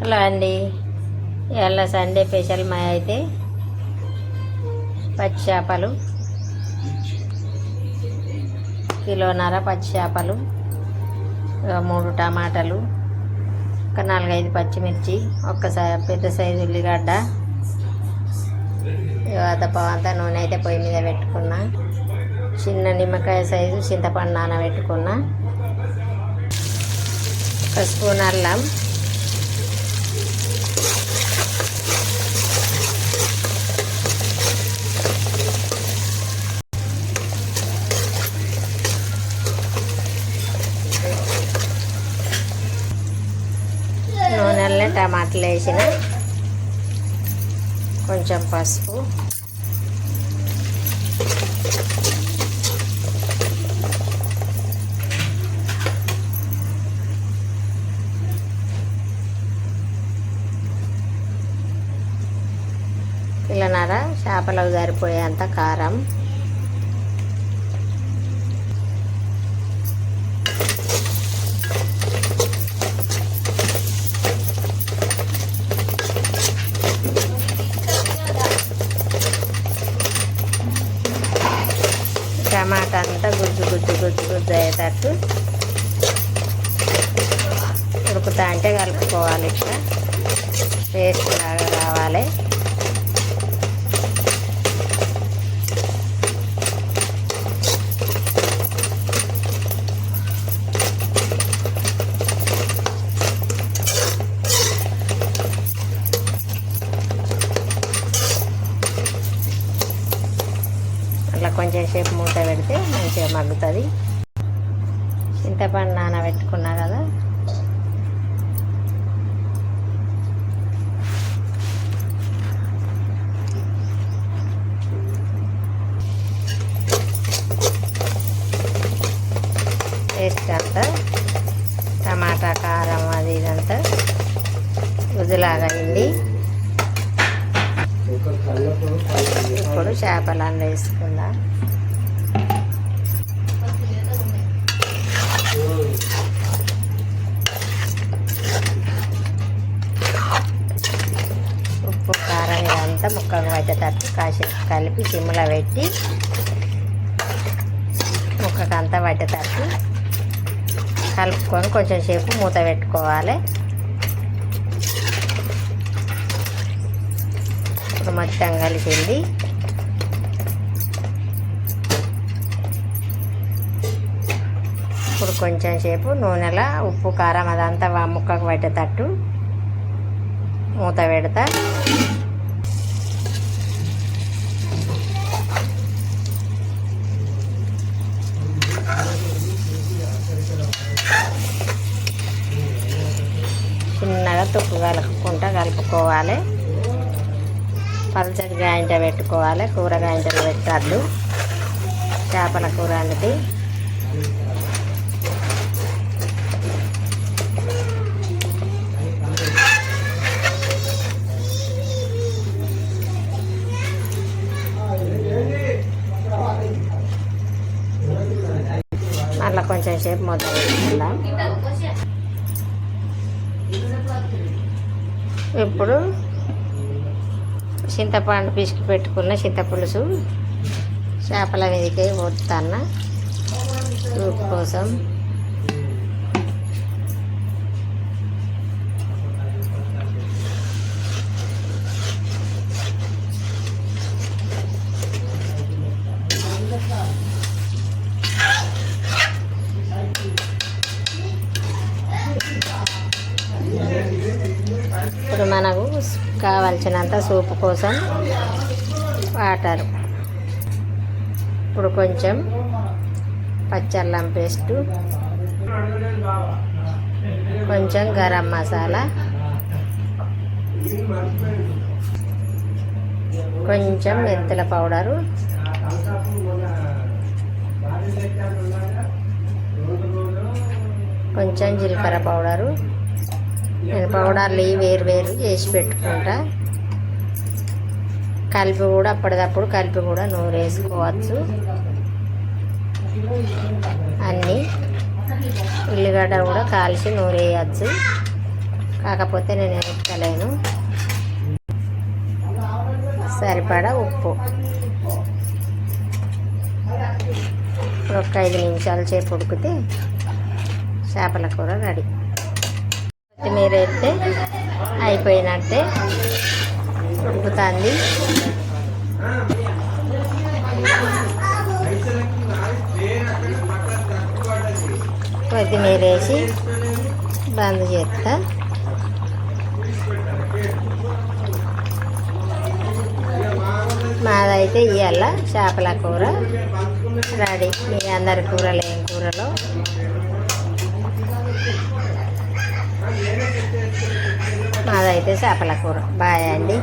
Hello అండి, ఇవాళ Sunday special మా అయితే పచ్చి చేపలు, కిలోన్నర పచ్చి చేపలు, 3 టమాటాలు, ఒక 4-5 పచ్చిమిర్చి, పెద్ద సైజు ఉల్లిగడ్డ, అంతా నూనె అయితే పొయ్యి మీద పెట్టుకున్నా. చిన్న నిమ్మకాయ సైజు చింతపండు నానబెట్టుకున్నా. 1 స్పూన్ అల్లం, నూనెలనే టమాటాలు వేసిన, కొంచెం పసుపు, కిలోన్నర చేపలకు సరిపోయేంత కారం, టమాటా అంతా గుజ్జు అయ్యేటట్టు ఉడుకుతా అంటే కలుపుకోవాలి. ఇట్లా పేస్ట్ లాగా రావాలి. అట్లా కొంచెం సేపు మూత పెడితే మంచిగా మగ్గుతుంది. చింతపండు నానబెట్టుకున్నా కదా, టేస్ట్ అంతా టమాటా కారం అది ఇదంతా గుజ్జులాగా అయింది. ఇప్పుడు చేపలను వేసుకుందాం. ఉప్పు కారం ఇదంతా ముక్కకు పట్టేటట్టు కాసేపు కలిపి సిమ్లో పెట్టి ముక్కకంతా పట్టేటట్టు కలుపుకొని కొంచెం సేపు మూత పెట్టుకోవాలి. ఇప్పుడు మొత్తం కలిపింది. ఇప్పుడు కొంచెం సేపు నూనెలో ఉప్పు కారం అదంతా ముక్కకు పట్టేటట్టు మూత పెడతా. చిన్నగా తొక్కు కలుపుకోవాలి. పల్చటి గాయంట పెట్టుకోవాలి. కూర గాయంటలు పెట్టద్దు. చేపల కూర అనేది మళ్ళీ కొంచెం సేపు మూత పెట్టుకుందాం. ఇప్పుడు చింతపండు పిసికి పెట్టుకున్న చింతపులుసు చేపల మీదకి పోతాన్న సూప్ కోసం. ఇప్పుడు మనకు కావాల్సినంత సూప్ కోసం వాటర్, ఇప్పుడు కొంచెం పచ్చల్లం పేస్టు, కొంచెం గరం మసాలా, కొంచెం మెంతుల పౌడరు, కొంచెం జీలకర్ర పౌడరు. నేను పౌడర్లు వేరు చేసి పెట్టుకుంటా. కలిపి కూడా అప్పటిదప్పుడు కలిపి కూడా నూనె వేసుకోవచ్చు. అన్నీ ఉల్లిగడ్డ కూడా కాల్చి నూరేయచ్చు. కాకపోతే నేను ఎక్కలేను. సరిపడా ఉప్పు. ఇప్పుడు ఒక 5 నిమిషాల సేపు ఉడికితే చేపల కూర రెడీ. కొత్తిమీర వేస్తే అయిపోయినట్టే. ఉడుకుతుంది. కొత్తిమీర వేసి బంద్ చేస్తా. మాదైతే ఇవాళ చేపల కూర రెడీ. మీ అందరి కూరలు ఏం కూరలో మాదైతే చేపల కూర. బాయ్ అండి.